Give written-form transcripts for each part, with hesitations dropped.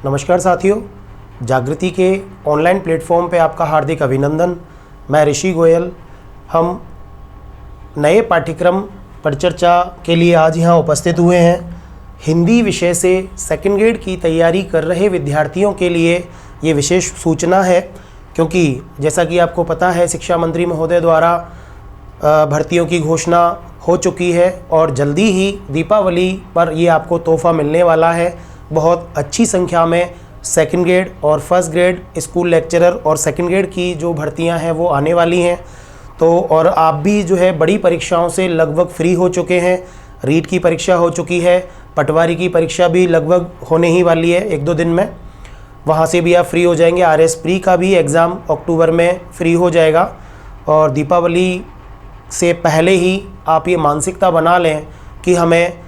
नमस्कार साथियों, जागृति के ऑनलाइन प्लेटफॉर्म पे आपका हार्दिक अभिनंदन। मैं ऋषि गोयल। हम नए पाठ्यक्रम परिचर्चा के लिए आज यहाँ उपस्थित हुए हैं। हिंदी विषय से सेकंड ग्रेड की तैयारी कर रहे विद्यार्थियों के लिए ये विशेष सूचना है, क्योंकि जैसा कि आपको पता है शिक्षा मंत्री महोदय द्वारा भर्तियों की घोषणा हो चुकी है और जल्दी ही दीपावली पर ये आपको तोहफ़ा मिलने वाला है। बहुत अच्छी संख्या में सेकंड ग्रेड और फर्स्ट ग्रेड स्कूल लेक्चरर और सेकंड ग्रेड की जो भर्तियां हैं वो आने वाली हैं। तो और आप भी जो है बड़ी परीक्षाओं से लगभग फ्री हो चुके हैं। रीट की परीक्षा हो चुकी है, पटवारी की परीक्षा भी लगभग होने ही वाली है 1-2 दिन में, वहाँ से भी आप फ्री हो जाएंगे। RS प्री का भी एग्ज़ाम अक्टूबर में फ्री हो जाएगा और दीपावली से पहले ही आप ये मानसिकता बना लें कि हमें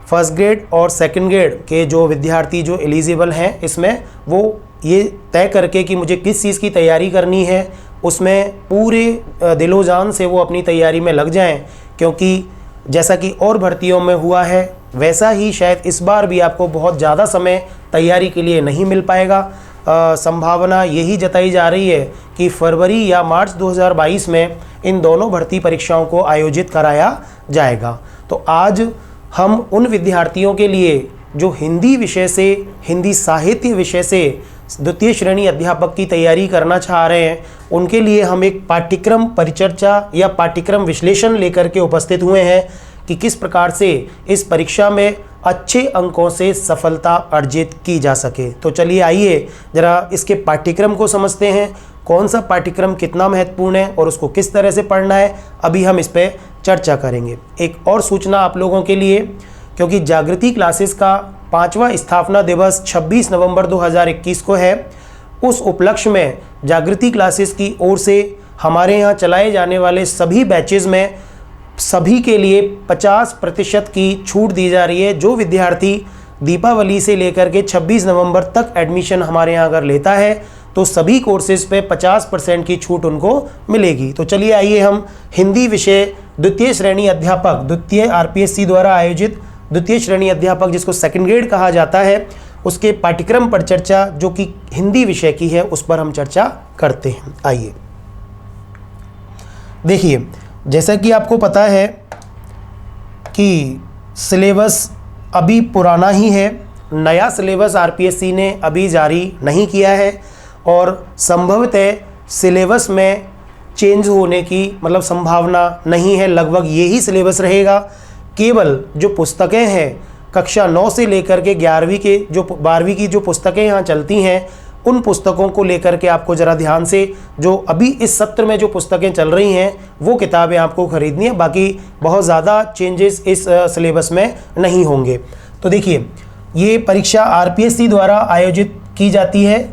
फर्स्ट ग्रेड और सेकंड ग्रेड के जो विद्यार्थी जो एलिजिबल हैं इसमें वो ये तय करके कि मुझे किस चीज़ की तैयारी करनी है, उसमें पूरे दिलो जान से वो अपनी तैयारी में लग जाएं। क्योंकि जैसा कि और भर्तियों में हुआ है वैसा ही शायद इस बार भी आपको बहुत ज़्यादा समय तैयारी के लिए नहीं मिल पाएगा। संभावना यही जताई जा रही है कि फरवरी या मार्च 2022 में इन दोनों भर्ती परीक्षाओं को आयोजित कराया जाएगा। तो आज हम उन विद्यार्थियों के लिए जो हिंदी विषय से, हिंदी साहित्य विषय से द्वितीय श्रेणी अध्यापक की तैयारी करना चाह रहे हैं, उनके लिए हम एक पाठ्यक्रम परिचर्चा या पाठ्यक्रम विश्लेषण लेकर के उपस्थित हुए हैं कि किस प्रकार से इस परीक्षा में अच्छे अंकों से सफलता अर्जित की जा सके। तो चलिए आइए ज़रा इसके पाठ्यक्रम को समझते हैं, कौन सा पाठ्यक्रम कितना महत्वपूर्ण है और उसको किस तरह से पढ़ना है। अभी हम इस पर चर्चा करेंगे। एक और सूचना आप लोगों के लिए, क्योंकि जागृति क्लासेस का 5वां स्थापना दिवस 26 नवंबर 2021 को है, उस उपलक्ष्य में जागृति क्लासेस की ओर से हमारे यहाँ चलाए जाने वाले सभी बैचेज़ में सभी के लिए 50% की छूट दी जा रही है। जो विद्यार्थी दीपावली से लेकर के 26 नवंबर तक एडमिशन हमारे यहाँ अगर लेता है तो सभी कोर्सेज पे 50% की छूट उनको मिलेगी। तो चलिए आइए हम हिंदी विषय द्वितीय श्रेणी अध्यापक, द्वितीय RPSC द्वारा आयोजित द्वितीय श्रेणी अध्यापक जिसको सेकंड ग्रेड कहा जाता है, उसके पाठ्यक्रम पर चर्चा जो कि हिंदी विषय की है उस पर हम चर्चा करते हैं। आइए देखिए, जैसा कि आपको पता है कि सिलेबस अभी पुराना ही है, नया सिलेबस RPSC ने अभी जारी नहीं किया है और संभवतः सिलेबस में चेंज होने की मतलब संभावना नहीं है। लगभग यही सिलेबस रहेगा। केवल जो पुस्तकें हैं कक्षा 9 से लेकर के 12वीं की जो पुस्तकें यहाँ चलती हैं उन पुस्तकों को लेकर के आपको ज़रा ध्यान से, जो अभी इस सत्र में जो पुस्तकें चल रही हैं वो किताबें आपको खरीदनी है। बाकी बहुत ज़्यादा चेंजेस इस सिलेबस में नहीं होंगे। तो देखिए, ये परीक्षा RPSC द्वारा आयोजित की जाती है।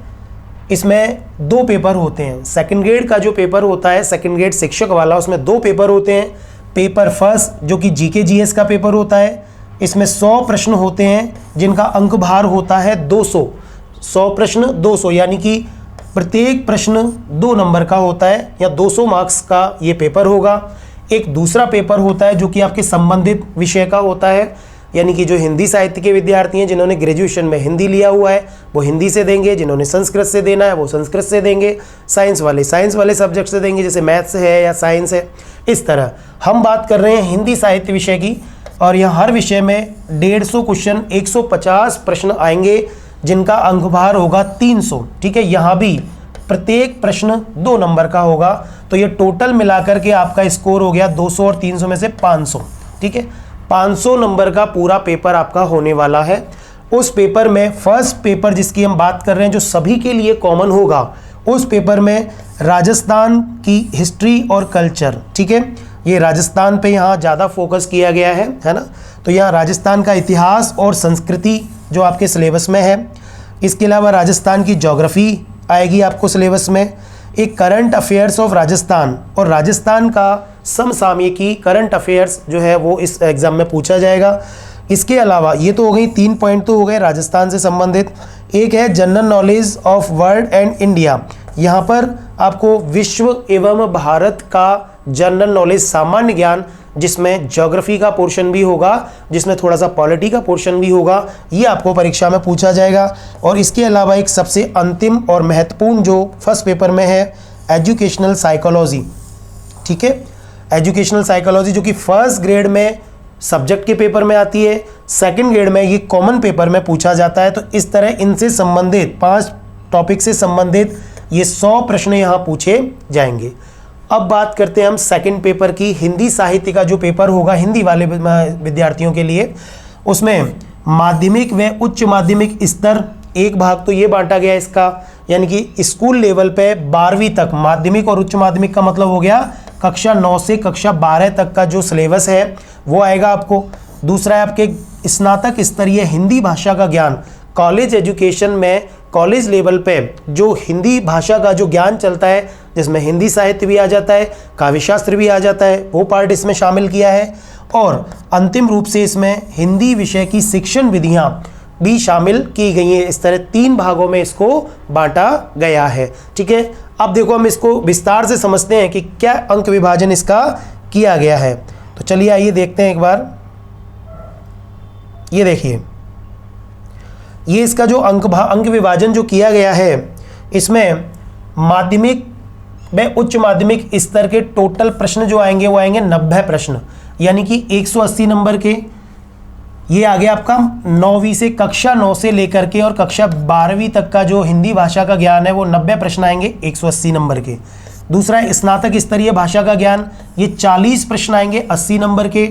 इसमें 2 पेपर होते हैं। सेकंड ग्रेड का जो पेपर होता है, सेकंड ग्रेड शिक्षक वाला, उसमें 2 पेपर होते हैं। पेपर फर्स्ट जो कि GK GS का पेपर होता है, इसमें 100 प्रश्न होते हैं जिनका अंक भार होता है 200। 100 प्रश्न 200 यानी कि प्रत्येक प्रश्न 2 नंबर का होता है या 200 मार्क्स का ये पेपर होगा। एक दूसरा पेपर होता है जो कि आपके संबंधित विषय का होता है, यानी कि जो हिंदी साहित्य के विद्यार्थी हैं जिन्होंने ग्रेजुएशन में हिंदी लिया हुआ है वो हिंदी से देंगे, जिन्होंने संस्कृत से देना है वो संस्कृत से देंगे, साइंस वाले सब्जेक्ट से देंगे जैसे मैथ्स है या साइंस है। इस तरह हम बात कर रहे हैं हिंदी साहित्य विषय की और यहाँ हर विषय में 150 क्वेश्चन, 150 प्रश्न आएंगे जिनका अंकभार होगा 300। ठीक है, यहाँ भी प्रत्येक प्रश्न 2 नंबर का होगा। तो ये टोटल मिलाकर के आपका स्कोर हो गया 200 और 300 में से 500। ठीक है, 500 नंबर का पूरा पेपर आपका होने वाला है। उस पेपर में फर्स्ट पेपर जिसकी हम बात कर रहे हैं जो सभी के लिए कॉमन होगा, उस पेपर में राजस्थान की हिस्ट्री और कल्चर, ठीक है, ये राजस्थान पे यहाँ ज़्यादा फोकस किया गया है ना। तो यहाँ राजस्थान का इतिहास और संस्कृति जो आपके सिलेबस में है। इसके अलावा राजस्थान की ज्योग्राफी आएगी आपको सिलेबस में। एक करंट अफेयर्स ऑफ राजस्थान और राजस्थान का समसामयिकी करंट अफेयर्स जो है वो इस एग्ज़ाम में पूछा जाएगा। इसके अलावा ये तो हो गई 3 पॉइंट तो हो गए राजस्थान से संबंधित। एक है general knowledge of world and India. यहाँ पर आपको विश्व एवं भारत का जनरल नॉलेज, सामान्य ज्ञान जिसमें ज्योग्राफी का पोर्शन भी होगा, जिसमें थोड़ा सा पॉलिटी का पोर्शन भी होगा। ये आपको परीक्षा में पूछा जाएगा। और इसके अलावा एक सबसे अंतिम और महत्वपूर्ण जो फर्स्ट पेपर में है, एजुकेशनल साइकोलॉजी। ठीक है, एजुकेशनल साइकोलॉजी जो कि फर्स्ट ग्रेड में सब्जेक्ट के पेपर में आती है, सेकंड ग्रेड में ये कॉमन पेपर में पूछा जाता है। तो इस तरह इनसे संबंधित 5 टॉपिक से संबंधित ये 100 प्रश्न यहाँ पूछे जाएंगे। अब बात करते हैं हम सेकंड पेपर की। हिंदी साहित्य का जो पेपर होगा हिंदी वाले विद्यार्थियों के लिए, उसमें माध्यमिक व उच्च माध्यमिक स्तर एक भाग तो ये बांटा गया इसका, यानी कि स्कूल लेवल पे 12वीं तक माध्यमिक और उच्च माध्यमिक का मतलब हो गया कक्षा 9 से कक्षा 12 तक का जो सिलेबस है वो आएगा आपको। दूसरा है आपके स्नातक स्तरीय हिंदी भाषा का ज्ञान। कॉलेज एजुकेशन में कॉलेज लेवल पे जो हिंदी भाषा का जो ज्ञान चलता है, जिसमें हिंदी साहित्य भी आ जाता है, काव्य शास्त्र भी आ जाता है, वो पार्ट इसमें शामिल किया है। और अंतिम रूप से इसमें हिंदी विषय की शिक्षण विधियां भी शामिल की गई हैं। इस तरह 3 भागों में इसको बांटा गया है। ठीक है, अब देखो हम इसको विस्तार से समझते हैं कि क्या अंक विभाजन इसका किया गया है। तो चलिए आइए देखते हैं एक बार। ये देखिए, ये इसका जो अंक विभाजन जो किया गया है, इसमें माध्यमिक व उच्च माध्यमिक स्तर के टोटल प्रश्न जो आएंगे वो आएंगे 90 प्रश्न, यानी कि 180 नंबर के। ये आ गया आपका 9वीं से कक्षा 9 से लेकर के और कक्षा 12वीं तक का जो हिंदी भाषा का ज्ञान है वो 90 प्रश्न आएंगे 180 नंबर के। दूसरा है स्नातक स्तरीय भाषा का ज्ञान, ये 40 प्रश्न आएंगे 80 नंबर के।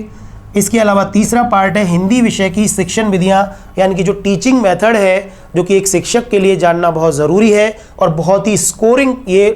इसके अलावा तीसरा पार्ट है हिंदी विषय की शिक्षण विधियां, यानी कि जो टीचिंग मेथड है, जो कि एक शिक्षक के लिए जानना बहुत ज़रूरी है और बहुत ही स्कोरिंग ये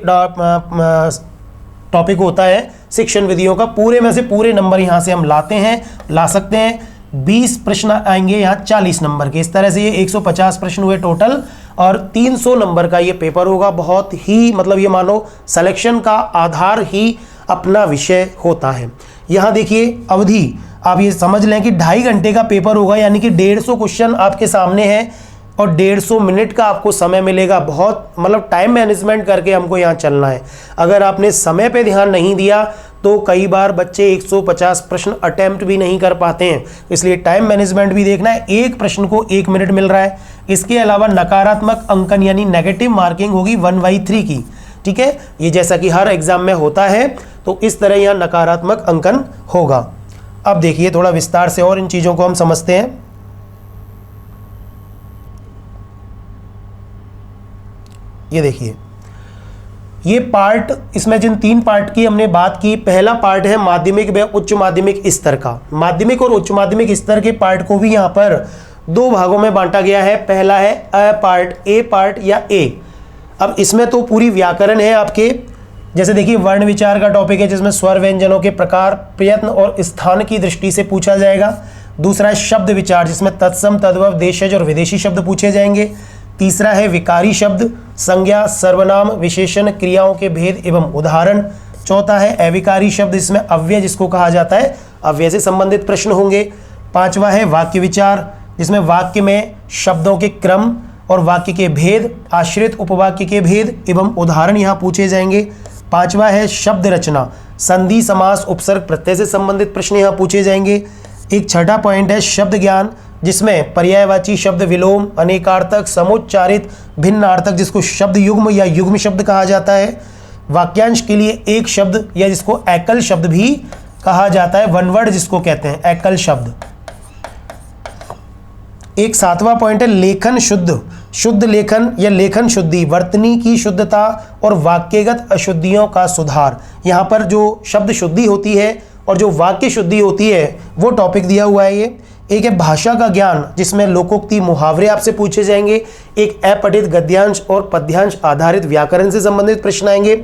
टॉपिक होता है शिक्षण विधियों का। पूरे में से पूरे नंबर यहाँ से हम ला सकते हैं। 20 प्रश्न आएंगे यहाँ 40 नंबर के। इस तरह से ये 150 प्रश्न हुए टोटल और 300 नंबर का ये पेपर होगा। बहुत ही मतलब ये मानो सिलेक्शन का आधार ही अपना विषय होता है। यहाँ देखिए अवधि आप ये समझ लें कि 2.5 घंटे का पेपर होगा, यानी कि 150 क्वेश्चन आपके सामने है और 150 मिनट का आपको समय मिलेगा। बहुत मतलब टाइम मैनेजमेंट करके हमको यहाँ चलना है। अगर आपने समय पे ध्यान नहीं दिया तो कई बार बच्चे 150 प्रश्न अटेम्प्ट भी नहीं कर पाते हैं, इसलिए टाइम मैनेजमेंट भी देखना है। एक प्रश्न को 1 मिनट मिल रहा है। इसके अलावा नकारात्मक अंकन यानी नेगेटिव मार्किंग होगी 1/3 की। ठीक है, ये जैसा कि हर एग्जाम में होता है, तो इस तरह यहाँ नकारात्मक अंकन होगा। अब देखिए थोड़ा विस्तार से और इन चीज़ों को हम समझते हैं। ये देखिए, ये पार्ट, इसमें जिन 3 पार्ट की हमने बात की, पहला पार्ट है माध्यमिक व उच्च माध्यमिक स्तर का। माध्यमिक और उच्च माध्यमिक स्तर के पार्ट को भी यहाँ पर 2 भागों में बांटा गया है। पहला है ए पार्ट या ए। अब इसमें तो पूरी व्याकरण है आपके, जैसे देखिए वर्ण विचार का टॉपिक है, जिसमें स्वर व्यंजनों के प्रकार, प्रयत्न और स्थान की दृष्टि से पूछा जाएगा। दूसरा है शब्द विचार, जिसमें तत्सम, तद्भव, देशज और विदेशी शब्द पूछे जाएंगे। तीसरा है विकारी शब्द, संज्ञा, सर्वनाम, विशेषण, क्रियाओं के भेद एवं उदाहरण। चौथा है अविकारी शब्द, इसमें अव्यय जिसको कहा जाता है, अव्यय से संबंधित प्रश्न होंगे। पांचवा है वाक्य विचार, जिसमें वाक्य में शब्दों के क्रम और वाक्य के भेद, आश्रित उपवाक्य के भेद एवं उदाहरण यहाँ पूछे जाएंगे। पांचवा है शब्द रचना, संधि, समास, उपसर्ग, प्रत्यय से संबंधित प्रश्न यहाँ पूछे जाएंगे। एक छठा पॉइंट है शब्द ज्ञान, जिसमें पर्यायवाची शब्द, विलोम, अनेकार्थक, समुच्चारित, भिन्नार्थक, जिसको शब्द युग्म या युग्म शब्द कहा जाता है। वाक्यांश के लिए एक शब्द या जिसको एकल शब्द भी कहा जाता है, वन वर्ड जिसको कहते हैं, एकल शब्द। एक 7वां पॉइंट है लेखन शुद्ध, शुद्ध लेखन या लेखन शुद्धि, वर्तनी की शुद्धता और वाक्यगत अशुद्धियों का सुधार। यहाँ पर जो शब्द शुद्धि होती है और जो वाक्य शुद्धि होती है वो टॉपिक दिया हुआ है ये। एक है भाषा का ज्ञान, जिसमें लोकोक्ति, मुहावरे आपसे पूछे जाएंगे। एक अपठित गद्यांश और पद्यांश आधारित व्याकरण से संबंधित प्रश्न आएंगे।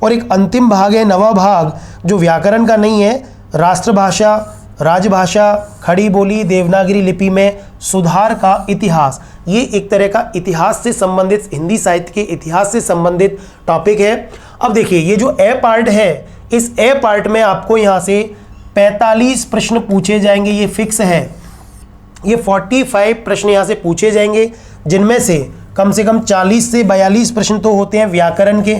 और एक अंतिम भाग है, 9वां भाग, जो व्याकरण का नहीं है, राष्ट्रभाषा, राजभाषा, खड़ी बोली, देवनागरी लिपि में सुधार का इतिहास। ये एक तरह का इतिहास से संबंधित, हिंदी साहित्य के इतिहास से संबंधित टॉपिक है। अब देखिए ये जो ए पार्ट है, इस ए पार्ट में आपको यहाँ से 45 प्रश्न पूछे जाएंगे, ये फिक्स है। ये 45 प्रश्न यहाँ से पूछे जाएंगे, जिनमें से कम 40 से 42 प्रश्न तो होते हैं व्याकरण के।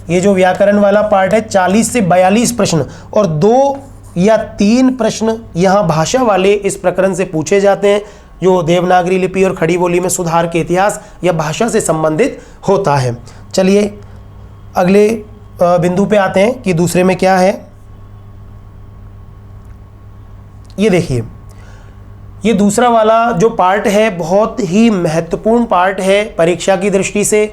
ये जो व्याकरण वाला पार्ट है 40 से 42 प्रश्न, और 2 या 3 प्रश्न यहाँ भाषा वाले इस प्रकरण से पूछे जाते हैं, जो देवनागरी लिपि और खड़ी बोली में सुधार के इतिहास या भाषा से संबंधित होता है। चलिए अगले बिंदु पे आते हैं कि दूसरे में क्या है। ये देखिए, ये दूसरा वाला जो पार्ट है बहुत ही महत्वपूर्ण पार्ट है परीक्षा की दृष्टि से,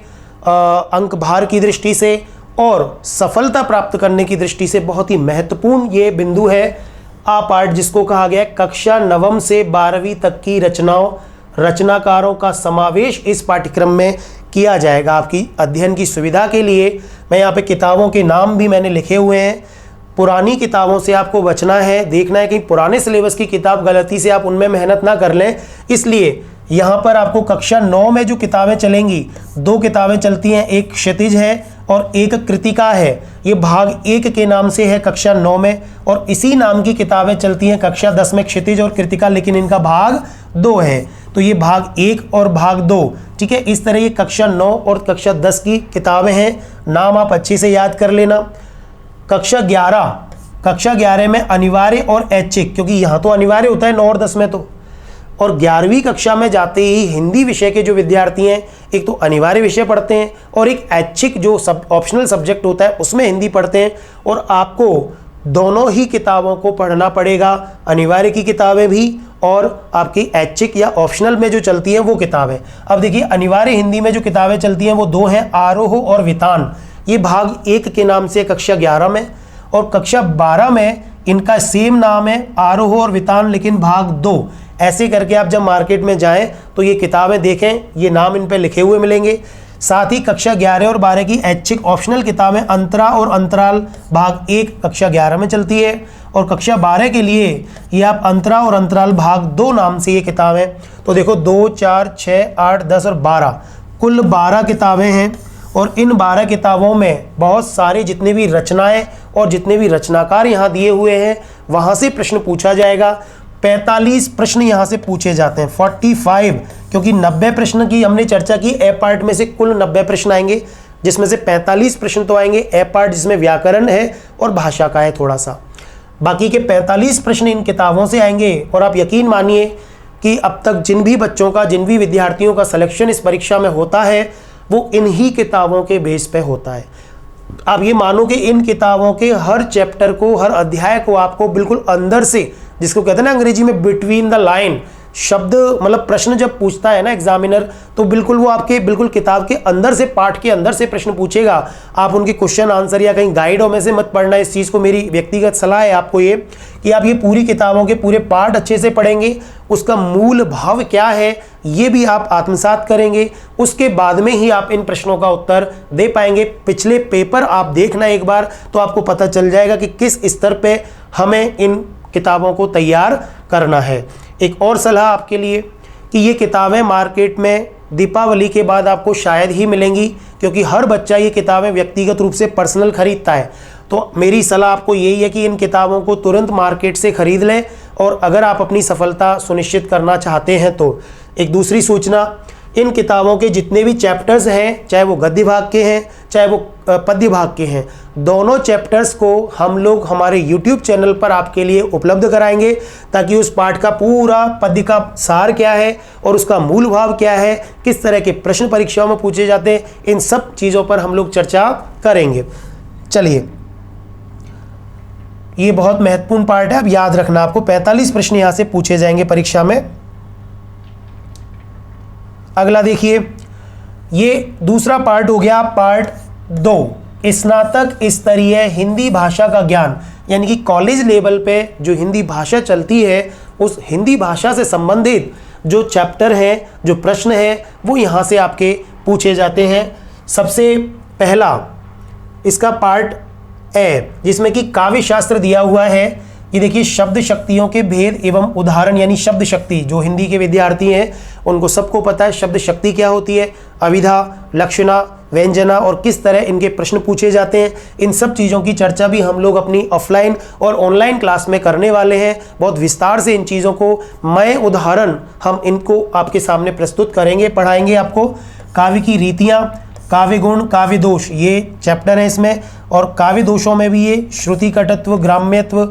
अंक भार की दृष्टि से और सफलता प्राप्त करने की दृष्टि से बहुत ही महत्वपूर्ण ये बिंदु है। आ पार्ट जिसको कहा गया है कक्षा 9वीं से 12वीं तक की रचनाओं, रचनाकारों का समावेश इस पाठ्यक्रम में किया जाएगा। आपकी अध्ययन की सुविधा के लिए मैं यहाँ पे किताबों के नाम भी मैंने लिखे हुए हैं। पुरानी किताबों से आपको बचना है, देखना है कि पुराने सिलेबस की किताब गलती से आप उनमें मेहनत ना कर लें। इसलिए यहाँ पर आपको कक्षा 9 में जो किताबें चलेंगी, 2 किताबें चलती हैं, एक क्षितिज है और एक कृतिका है। ये भाग 1 के नाम से है कक्षा 9 में, और इसी नाम की किताबें चलती हैं कक्षा 10 में, क्षितिज और कृतिका, लेकिन इनका भाग 2 है। तो ये भाग 1 और भाग 2, ठीक है। इस तरह ये कक्षा 9 और कक्षा 10 की किताबें हैं। नाम आप अच्छे से याद कर लेना। कक्षा 11 में अनिवार्य और ऐच्छिक, क्योंकि यहाँ तो अनिवार्य होता है 9 और 10 में तो, और 11वीं कक्षा में जाते ही हिंदी विषय के जो विद्यार्थी हैं एक तो अनिवार्य विषय पढ़ते हैं और एक ऐच्छिक जो ऑप्शनल सब्जेक्ट होता है उसमें हिंदी पढ़ते हैं। और आपको दोनों ही किताबों को पढ़ना पड़ेगा, अनिवार्य की किताबें भी और आपकी ऐच्छिक या ऑप्शनल में जो चलती हैं वो किताबें। अब देखिए, अनिवार्य हिंदी में जो किताबें चलती हैं वो 2 हैं, आरोह और वितान। ये भाग 1 के नाम से कक्षा 11 में, और कक्षा 12 में इनका सेम नाम है, आरोह और वितान, लेकिन भाग 2। ऐसे करके आप जब मार्केट में जाएं तो ये किताबें देखें, ये नाम इन पे लिखे हुए मिलेंगे। साथ ही कक्षा 11 और 12 की ऐच्छिक ऑप्शनल किताबें अंतरा और अंतराल भाग 1 कक्षा 11 में चलती है, और कक्षा 12 के लिए ये आप अंतरा और अंतराल भाग 2 नाम से ये किताबें। तो देखो 2, 4, 6, 8, 10 और 12, कुल 12 किताबें हैं। और इन 12 किताबों में बहुत सारे जितने भी रचनाएं और जितने भी रचनाकार यहाँ दिए हुए हैं वहाँ से प्रश्न पूछा जाएगा। 45 प्रश्न यहाँ से पूछे जाते हैं, 45, क्योंकि 90 प्रश्न की हमने चर्चा की। ए पार्ट में से कुल 90 प्रश्न आएंगे, जिसमें से 45 प्रश्न तो आएंगे ए पार्ट, जिसमें व्याकरण है और भाषा का है थोड़ा सा। बाकी के 45 प्रश्न इन किताबों से आएंगे। और आप यकीन मानिए कि अब तक जिन भी बच्चों का, जिन भी विद्यार्थियों का सिलेक्शन इस परीक्षा में होता है वो इन्हीं किताबों के बेस पे होता है। आप ये मानो कि इन किताबों के हर चैप्टर को, हर अध्याय को आपको बिल्कुल अंदर से, जिसको कहते हैं ना अंग्रेजी में बिटवीन द लाइन शब्द, मतलब प्रश्न जब पूछता है ना एग्जामिनर, तो बिल्कुल वो आपके बिल्कुल किताब के अंदर से, पाठ के अंदर से प्रश्न पूछेगा। आप उनके क्वेश्चन आंसर या कहीं गाइडों में से मत पढ़ना। इस चीज़ को मेरी व्यक्तिगत सलाह है आपको ये कि आप ये पूरी किताबों के पूरे पाठ अच्छे से पढ़ेंगे, उसका मूल भाव क्या है ये भी आप आत्मसात करेंगे, उसके बाद में ही आप इन प्रश्नों का उत्तर दे पाएंगे। पिछले पेपर आप देखना एक बार तो आपको पता चल जाएगा कि किस स्तर पे हमें इन किताबों को तैयार करना है। एक और सलाह आपके लिए कि ये किताबें मार्केट में दीपावली के बाद आपको शायद ही मिलेंगी, क्योंकि हर बच्चा ये किताबें व्यक्तिगत रूप से पर्सनल खरीदता है। तो मेरी सलाह आपको यही है कि इन किताबों को तुरंत मार्केट से खरीद लें। और अगर आप अपनी सफलता सुनिश्चित करना चाहते हैं तो एक दूसरी सूचना, इन किताबों के जितने भी चैप्टर्स हैं, चाहे वो गद्य भाग के हैं चाहे वो पद्य भाग के हैं, दोनों चैप्टर्स को हम लोग हमारे YouTube चैनल पर आपके लिए उपलब्ध कराएंगे, ताकि उस पाठ का पूरा पद्य का सार क्या है और उसका मूल भाव क्या है, किस तरह के प्रश्न परीक्षाओं में पूछे जाते हैं, इन सब चीज़ों पर हम लोग चर्चा करेंगे। चलिए, ये बहुत महत्वपूर्ण पार्ट है, अब याद रखना आपको 45 प्रश्न यहाँ से पूछे जाएंगे परीक्षा में। अगला देखिए, ये दूसरा पार्ट हो गया, पार्ट 2, स्नातक स्तरीय हिंदी भाषा का ज्ञान, यानी कि कॉलेज लेवल पे जो हिंदी भाषा चलती है उस हिंदी भाषा से संबंधित जो चैप्टर हैं, जो प्रश्न हैं, वो यहाँ से आपके पूछे जाते हैं। सबसे पहला इसका पार्ट है जिसमें कि काव्य शास्त्र दिया हुआ है। ये देखिए, शब्द शक्तियों के भेद एवं उदाहरण, यानी शब्द शक्ति, जो हिंदी के विद्यार्थी हैं उनको सबको पता है शब्द शक्ति क्या होती है, अविधा, लक्षणा, व्यंजना और किस तरह इनके प्रश्न पूछे जाते हैं। इन सब चीज़ों की चर्चा भी हम लोग अपनी ऑफलाइन और ऑनलाइन क्लास में करने वाले हैं। बहुत विस्तार से इन चीज़ों को मैं उदाहरण हम इनको आपके सामने प्रस्तुत करेंगे, पढ़ाएंगे आपको। काव्य की रीतियाँ, काव्य गुण, काव्य दोष, ये चैप्टर है इसमें। और काव्य दोषों में भी ये श्रुति कटत्व, ग्राम्यत्व,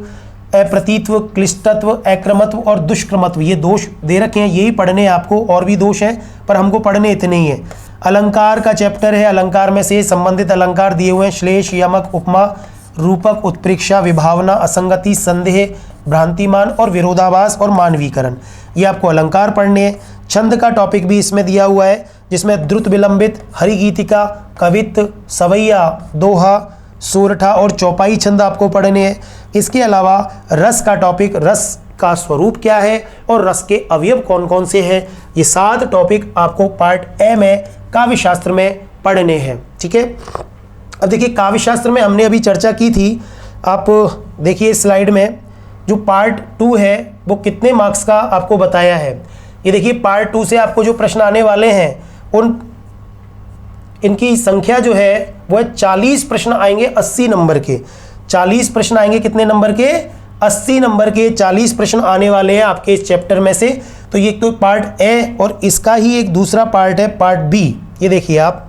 अप्रतीत्व, क्लिष्टत्व, अक्रमत्व और दुष्क्रमत्व, ये दोष दे रखे हैं, यही पढ़ने हैं आपको। और भी दोष हैं पर हमको पढ़ने इतने ही हैं। अलंकार का चैप्टर है, अलंकार में से संबंधित अलंकार दिए हुए हैं, श्लेष, यमक, उपमा, रूपक, उत्प्रेक्षा, विभावना, असंगति, संदेह, भ्रांतिमान और विरोधाभास और मानवीकरण, ये आपको अलंकार पढ़ने हैं। छंद का टॉपिक भी इसमें दिया हुआ है, जिसमें द्रुत विलंबित, हरिगीतिका, कवित्त, सवैया, दोहा, सोरठा और चौपाई छंद आपको पढ़ने हैं। इसके अलावा रस का टॉपिक, रस का स्वरूप क्या है और रस के अवयव कौन कौन से हैं, ये 7 टॉपिक आपको पार्ट ए में काव्य शास्त्र में पढ़ने हैं। ठीक है, अब देखिए काव्य शास्त्र में हमने अभी चर्चा की थी, आप देखिए स्लाइड में जो पार्ट 2 है वो कितने मार्क्स का आपको बताया है। ये देखिए पार्ट 2 से आपको जो प्रश्न आने वाले हैं इनकी संख्या जो है वो 40 प्रश्न आएंगे 80 नंबर के। 40 प्रश्न आएंगे कितने नंबर के? 80 नंबर के 40 प्रश्न आने वाले हैं आपके इस चैप्टर में से। तो ये तो पार्ट ए और इसका ही एक दूसरा पार्ट है पार्ट बी। ये देखिए आप,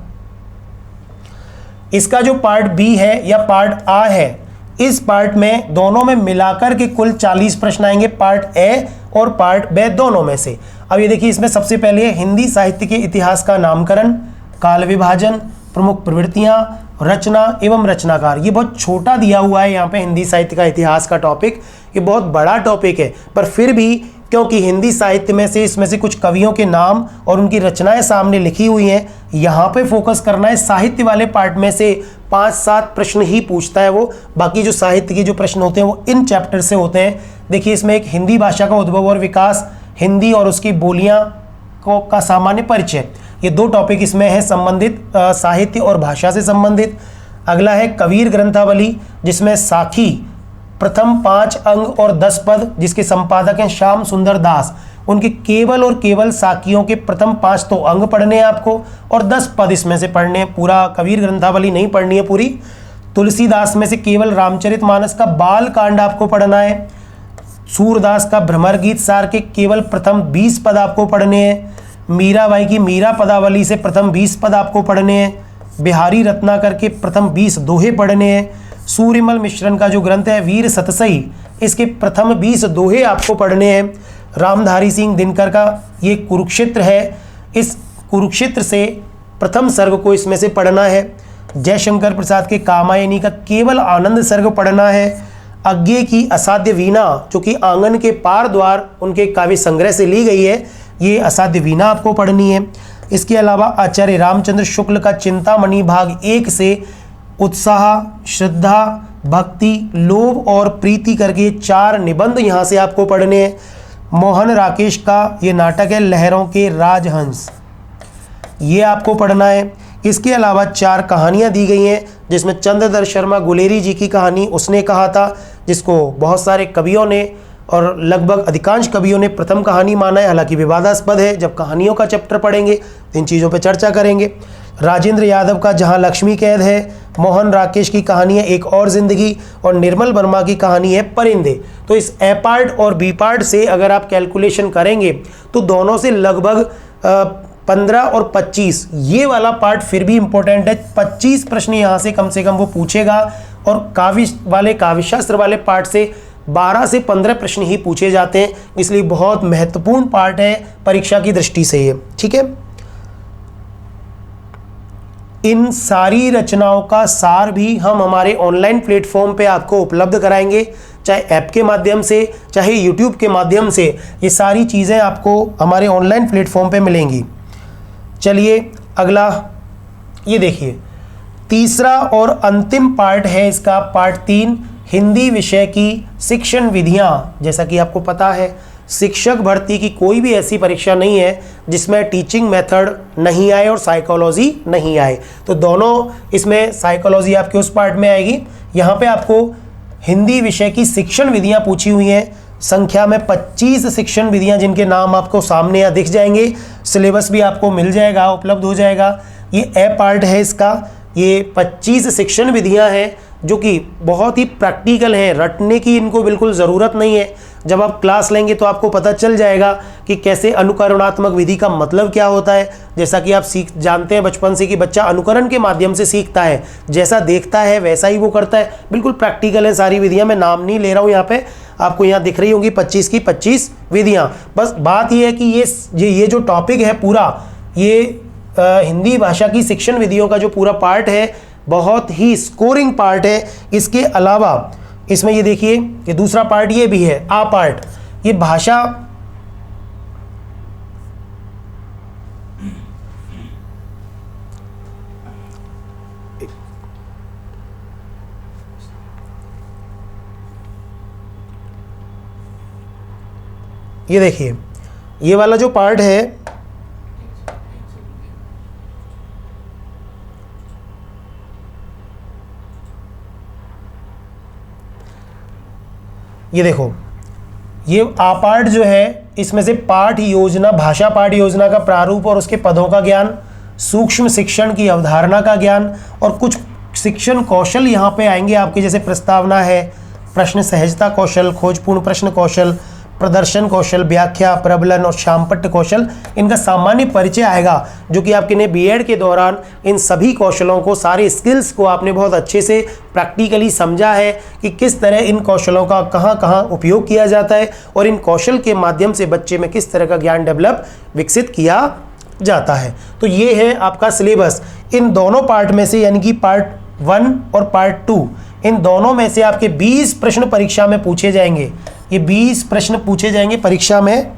इसका जो पार्ट बी है या पार्ट आ है, इस पार्ट में दोनों में मिलाकर के कुल 40 प्रश्न आएंगे, पार्ट ए और पार्ट बी दोनों में से। अब ये देखिए इसमें सबसे पहले है हिंदी साहित्य के इतिहास का नामकरण, काल विभाजन, प्रमुख प्रवृत्तियां, रचना एवं रचनाकार। ये बहुत छोटा दिया हुआ है यहाँ पे हिंदी साहित्य का इतिहास का टॉपिक, ये बहुत बड़ा टॉपिक है, पर फिर भी क्योंकि हिंदी साहित्य में से इसमें से कुछ कवियों के नाम और उनकी रचनाएं सामने लिखी हुई हैं, यहाँ पे फोकस करना है। साहित्य वाले पार्ट में से 5-7 प्रश्न ही पूछता है वो, बाकी जो साहित्य के जो प्रश्न होते हैं वो इन चैप्टर से होते हैं। देखिए इसमें एक हिंदी भाषा का उद्भव और विकास, हिंदी और उसकी बोलियां का सामान्य परिचय, ये 2 टॉपिक इसमें है संबंधित, साहित्य और भाषा से संबंधित। अगला है कबीर ग्रंथावली, जिसमें साखी प्रथम 5 अंग और 10 पद, जिसके संपादक हैं श्याम सुंदर दास, उनके केवल और केवल साखियों के प्रथम 5 तो अंग पढ़ने हैं आपको और 10 पद इसमें से पढ़ने हैं, पूरा कबीर ग्रंथावली नहीं पढ़नी है पूरी। तुलसीदास में से केवल रामचरितमानस का बाल कांड आपको पढ़ना है। सूरदास का भ्रमर गीत सार के केवल प्रथम 20 पद आपको पढ़ने हैं। मीराबाई की मीरा पदावली से प्रथम 20 पद आपको पढ़ने हैं। बिहारी रत्नाकर के प्रथम 20 दोहे पढ़ने हैं। सूर्यमल मिश्रण का जो ग्रंथ है वीर सतसई, इसके प्रथम 20 दोहे आपको पढ़ने हैं। रामधारी सिंह दिनकर का ये कुरुक्षेत्र है, इस कुरुक्षेत्र से प्रथम सर्ग को इसमें से पढ़ना है। जयशंकर प्रसाद के कामायनी का केवल आनंद सर्ग पढ़ना है। अज्ञे की असाध्य वीणा, जो कि आंगन के पार द्वार उनके काव्य संग्रह से ली गई है, ये असाध्य वीणा आपको पढ़नी है। इसके अलावा आचार्य रामचंद्र शुक्ल का चिंतामणि भाग 1 से उत्साह, श्रद्धा, भक्ति, लोभ और प्रीति करके 4 निबंध यहाँ से आपको पढ़ने हैं। मोहन राकेश का ये नाटक है लहरों के राजहंस, ये आपको पढ़ना है। इसके अलावा 4 कहानियाँ दी गई हैं, जिसमें चंद्रधर शर्मा गुलेरी जी की कहानी उसने कहा था, जिसको बहुत सारे कवियों ने और लगभग अधिकांश कवियों ने प्रथम कहानी माना है, हालांकि विवादास्पद है। जब कहानियों का चैप्टर पढ़ेंगे तो इन चीज़ों पर चर्चा करेंगे। राजेंद्र यादव का जहां लक्ष्मी कैद है, मोहन राकेश की कहानी है एक और ज़िंदगी, और निर्मल वर्मा की कहानी है परिंदे। तो इस ए पार्ट और बी पार्ट से अगर आप कैलकुलेशन करेंगे तो दोनों से लगभग 15 और 25, ये वाला पार्ट फिर भी इम्पोर्टेंट है। 25 प्रश्न यहाँ से कम वो पूछेगा, और काव्यशास्त्र वाले पार्ट से 12 से 15 प्रश्न ही पूछे जाते हैं, इसलिए बहुत महत्वपूर्ण पार्ट है परीक्षा की दृष्टि से ये। ठीक है, इन सारी रचनाओं का सार भी हम हमारे ऑनलाइन प्लेटफॉर्म पे आपको उपलब्ध कराएंगे, चाहे ऐप के माध्यम से चाहे यूट्यूब के माध्यम से, ये सारी चीज़ें आपको हमारे ऑनलाइन प्लेटफॉर्म पे मिलेंगी। चलिए अगला ये देखिए, तीसरा और अंतिम पार्ट है इसका, पार्ट 3, हिंदी विषय की शिक्षण विधियाँ। जैसा कि आपको पता है शिक्षक भर्ती की कोई भी ऐसी परीक्षा नहीं है जिसमें टीचिंग मेथड नहीं आए और साइकोलॉजी नहीं आए, तो दोनों इसमें साइकोलॉजी आपके उस पार्ट में आएगी। यहाँ पे आपको हिंदी विषय की शिक्षण विधियाँ पूछी हुई हैं, संख्या में 25 शिक्षण विधियाँ, जिनके नाम आपको सामने यहाँ दिख जाएंगे। सिलेबस भी आपको मिल जाएगा, उपलब्ध हो जाएगा। ये ए पार्ट है इसका, ये 25 शिक्षण विधियाँ हैं जो कि बहुत ही प्रैक्टिकल हैं, रटने की इनको बिल्कुल ज़रूरत नहीं है। जब आप क्लास लेंगे तो आपको पता चल जाएगा कि कैसे अनुकरणात्मक विधि का मतलब क्या होता है। जैसा कि आप जानते हैं बचपन से कि बच्चा अनुकरण के माध्यम से सीखता है, जैसा देखता है वैसा ही वो करता है, बिल्कुल प्रैक्टिकल है सारी विधियां। मैं नाम नहीं ले रहा हूँ यहाँ पे, आपको यहाँ दिख रही होंगी 25 की 25 विधियाँ। बस बात ये है कि ये जो टॉपिक है पूरा, ये हिंदी भाषा की शिक्षण विधियों का जो पूरा पार्ट है बहुत ही स्कोरिंग पार्ट है। इसके अलावा इसमें ये देखिए ये दूसरा पार्ट ये भी है आ पार्ट, ये भाषा ये देखिए ये वाला जो पार्ट है ये देखो, ये आ पाठ जो है इसमें से पाठ योजना, भाषा पाठ योजना का प्रारूप और उसके पदों का ज्ञान, सूक्ष्म शिक्षण की अवधारणा का ज्ञान और कुछ शिक्षण कौशल यहाँ पे आएंगे आपके, जैसे प्रस्तावना है, प्रश्न सहजता कौशल, खोजपूर्ण प्रश्न कौशल, प्रदर्शन कौशल, व्याख्या, प्रबलन और शामपट्ट कौशल। इनका सामान्य परिचय आएगा जो कि आपके ने बीएड के दौरान इन सभी कौशलों को, सारे स्किल्स को आपने बहुत अच्छे से प्रैक्टिकली समझा है कि किस तरह इन कौशलों का कहाँ कहाँ उपयोग किया जाता है और इन कौशल के माध्यम से बच्चे में किस तरह का ज्ञान डेवलप विकसित किया जाता है। तो ये है आपका सिलेबस। इन दोनों पार्ट में से यानी कि पार्ट 1 और पार्ट 2, इन दोनों में से आपके 20 प्रश्न परीक्षा में पूछे जाएंगे। ये 20 प्रश्न पूछे जाएंगे परीक्षा में।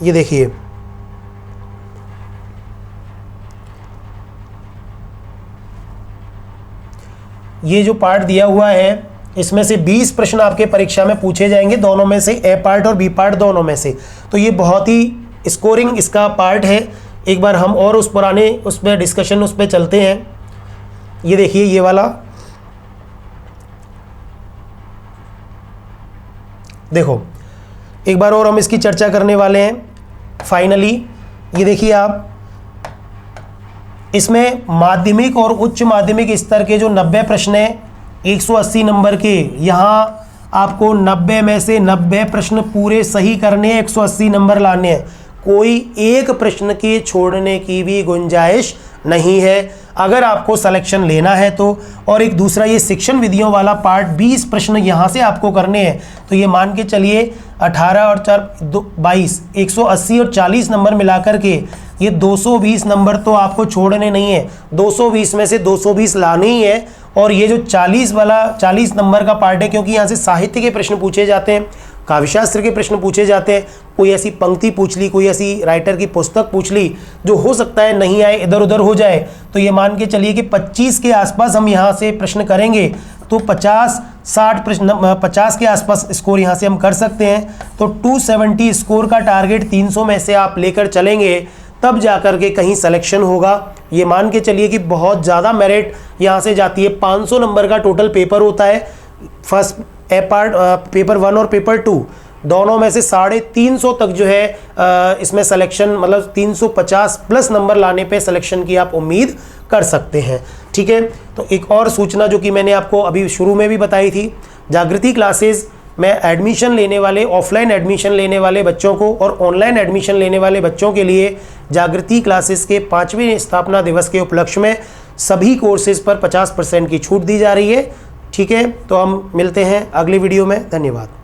ये देखिए ये जो पार्ट दिया हुआ है इसमें से 20 प्रश्न आपके परीक्षा में पूछे जाएंगे, दोनों में से, ए पार्ट और बी पार्ट दोनों में से। तो ये बहुत ही स्कोरिंग इसका पार्ट है। एक बार हम और उस पुराने उस पर डिस्कशन उस पर चलते हैं। ये देखिए ये वाला देखो, एक बार और हम इसकी चर्चा करने वाले हैं फाइनली। ये देखिए आप, इसमें माध्यमिक और उच्च माध्यमिक स्तर के जो 90 प्रश्न हैं 180 नंबर के, यहाँ आपको 90 में से 90 प्रश्न पूरे सही करने हैं, 180 नंबर लाने हैं। कोई एक प्रश्न के छोड़ने की भी गुंजाइश नहीं है अगर आपको सिलेक्शन लेना है तो। और एक दूसरा ये शिक्षण विधियों वाला पार्ट 20 प्रश्न यहाँ से आपको करने हैं, तो ये मान के चलिए 18 और 4 22, 180 और 40 नंबर मिलाकर के ये 220 नंबर तो आपको छोड़ने नहीं है। 220 में से 220 लाने ही है। और ये जो 40 वाला 40 नंबर का पार्ट है, क्योंकि यहाँ से साहित्य के प्रश्न पूछे जाते हैं, काव्यशास्त्र के प्रश्न पूछे जाते हैं, कोई ऐसी पंक्ति पूछ ली, कोई ऐसी राइटर की पुस्तक पूछ ली जो हो सकता है नहीं आए, इधर उधर हो जाए, तो ये मान के चलिए कि 25 के आसपास हम यहाँ से प्रश्न करेंगे तो 50-60 प्रश्न 50 के आसपास स्कोर यहाँ से हम कर सकते हैं। तो 270 स्कोर का टारगेट 300 में से आप लेकर चलेंगे तब जाकर के कहीं सिलेक्शन होगा। ये मान के चलिए कि बहुत ज़्यादा मेरिट यहाँ से जाती है। 500 नंबर का टोटल पेपर होता है, फर्स्ट ए पार्ट पेपर 1 और पेपर 2 दोनों में से 350 तक जो है इसमें सिलेक्शन, मतलब 350 प्लस नंबर लाने पे सिलेक्शन की आप उम्मीद कर सकते हैं। ठीक है, तो एक और सूचना जो कि मैंने आपको अभी शुरू में भी बताई थी, जागृति क्लासेस में एडमिशन लेने वाले, ऑफलाइन एडमिशन लेने वाले बच्चों को और ऑनलाइन एडमिशन लेने वाले बच्चों के लिए जागृति क्लासेस के 5वें स्थापना दिवस के उपलक्ष्य में सभी कोर्सेज पर 50% की छूट दी जा रही है। ठीक है, तो हम मिलते हैं अगले वीडियो में। धन्यवाद।